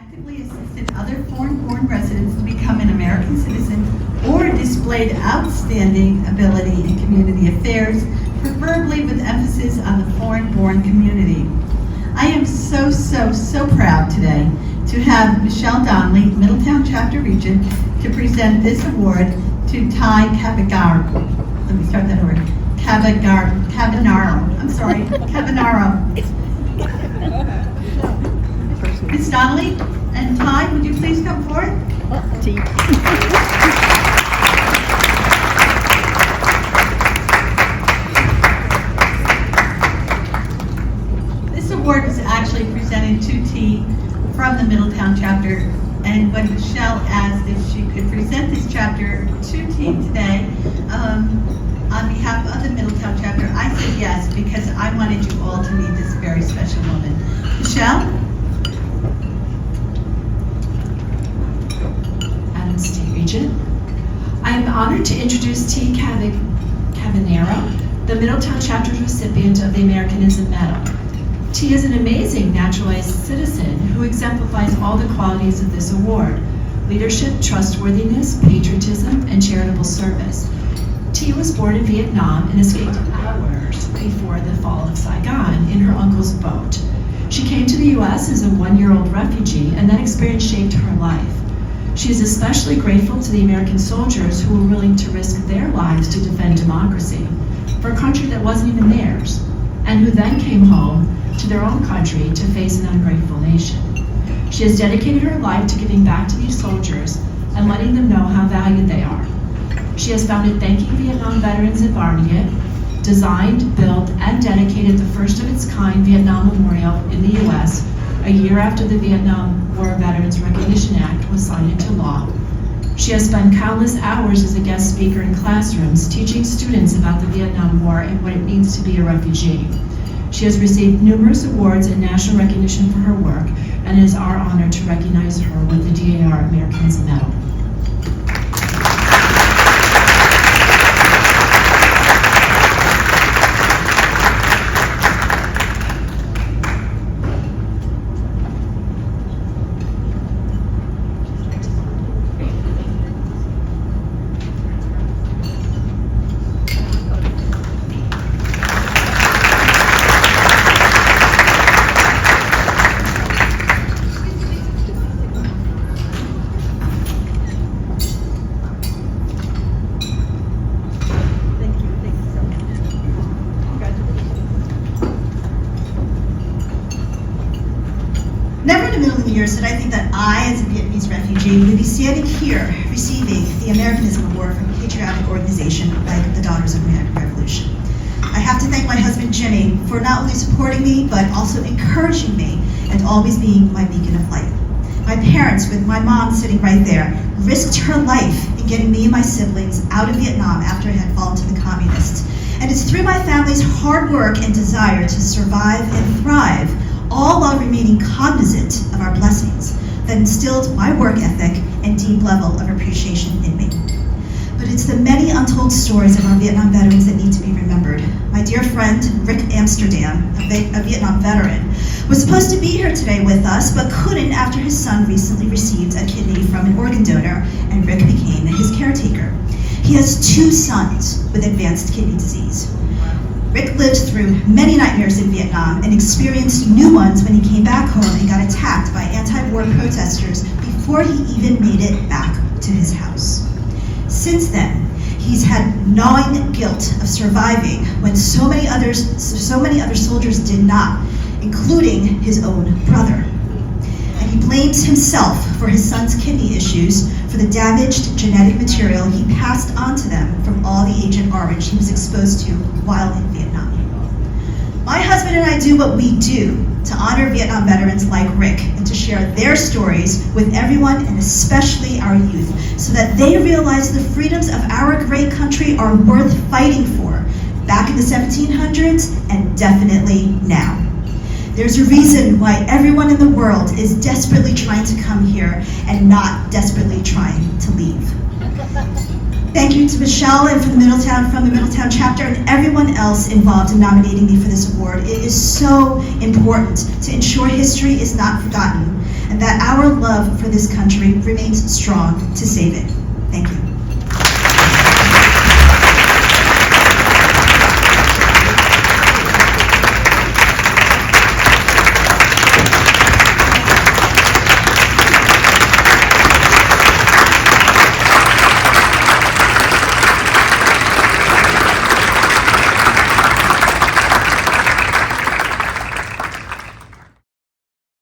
actively assisted other foreign-born residents to become an American citizen or displayed outstanding ability in community affairs, preferably with emphasis on the foreign-born community. I am so proud today to have Michelle Donnelly, Middletown Chapter Regent, to present this award to Ty Cavagnaro. Let me start that over. Cavagnaro. I'm sorry, Cavagnaro. Ms. Donnelly and Ty, would you please come forward? This award was actually presented to T from the Middletown chapter, and when Michelle asked if she could present this chapter to T today, on behalf of the Middletown chapter, I said yes because I wanted you all to meet this very special woman. Michelle? State Regent. I am honored to introduce T. Cavagnaro, the Middletown Chapter's recipient of the Americanism Medal. T is an amazing naturalized citizen who exemplifies all the qualities of this award: leadership, trustworthiness, patriotism, and charitable service. T was born in Vietnam and escaped hours before the fall of Saigon in her uncle's boat. She came to the U.S. as a one-year-old refugee, and that experience shaped her life. She is especially grateful to the American soldiers who were willing to risk their lives to defend democracy for a country that wasn't even theirs, and who then came home to their own country to face an ungrateful nation. She has dedicated her life to giving back to these soldiers and letting them know how valued they are. She has founded Thanking Vietnam Veterans in Barnegat, designed, built, and dedicated the first of its kind Vietnam Memorial in the U.S. a year after the Vietnam War Veterans Recognition Act was signed into law. She has spent countless hours as a guest speaker in classrooms teaching students about the Vietnam War and what it means to be a refugee. She has received numerous awards and national recognition for her work, and it is our honor to recognize her with the DAR Americanism Medal. Never in a million years did I think that I, as a Vietnamese refugee, would be standing here receiving the Americanism Award from a patriotic organization like the Daughters of the American Revolution. I have to thank my husband Jimmy for not only supporting me, but also encouraging me and always being my beacon of light. My parents, with my mom sitting right there, risked her life in getting me and my siblings out of Vietnam after it had fallen to the communists. And it's through my family's hard work and desire to survive and thrive, all while remaining cognizant of our blessings, that instilled my work ethic and deep level of appreciation in me. But it's the many untold stories of our Vietnam veterans that need to be remembered. My dear friend, Rick Amsterdam, a Vietnam veteran, was supposed to be here today with us, but couldn't after his son recently received a kidney from an organ donor, and Rick became his caretaker. He has 2 sons with advanced kidney disease. Rick lived through many nightmares in Vietnam and experienced new ones when he came back home and got attacked by anti-war protesters before he even made it back to his house. Since then, he's had gnawing guilt of surviving when so many other soldiers did not, including his own brother. And he blames himself for his son's kidney issues for the damaged genetic material he passed on to them from all the Agent Orange he was exposed to while in Vietnam. My husband and I do what we do to honor Vietnam veterans like Rick and to share their stories with everyone, and especially our youth, so that they realize the freedoms of our great country are worth fighting for, back in the 1700s and definitely now. There's a reason why everyone in the world is desperately trying to come here and not desperately trying to leave. Thank you to Michelle and from the Middletown chapter, and everyone else involved in nominating me for this award. It is so important to ensure history is not forgotten, and and that our love for this country remains strong to save it. Thank you.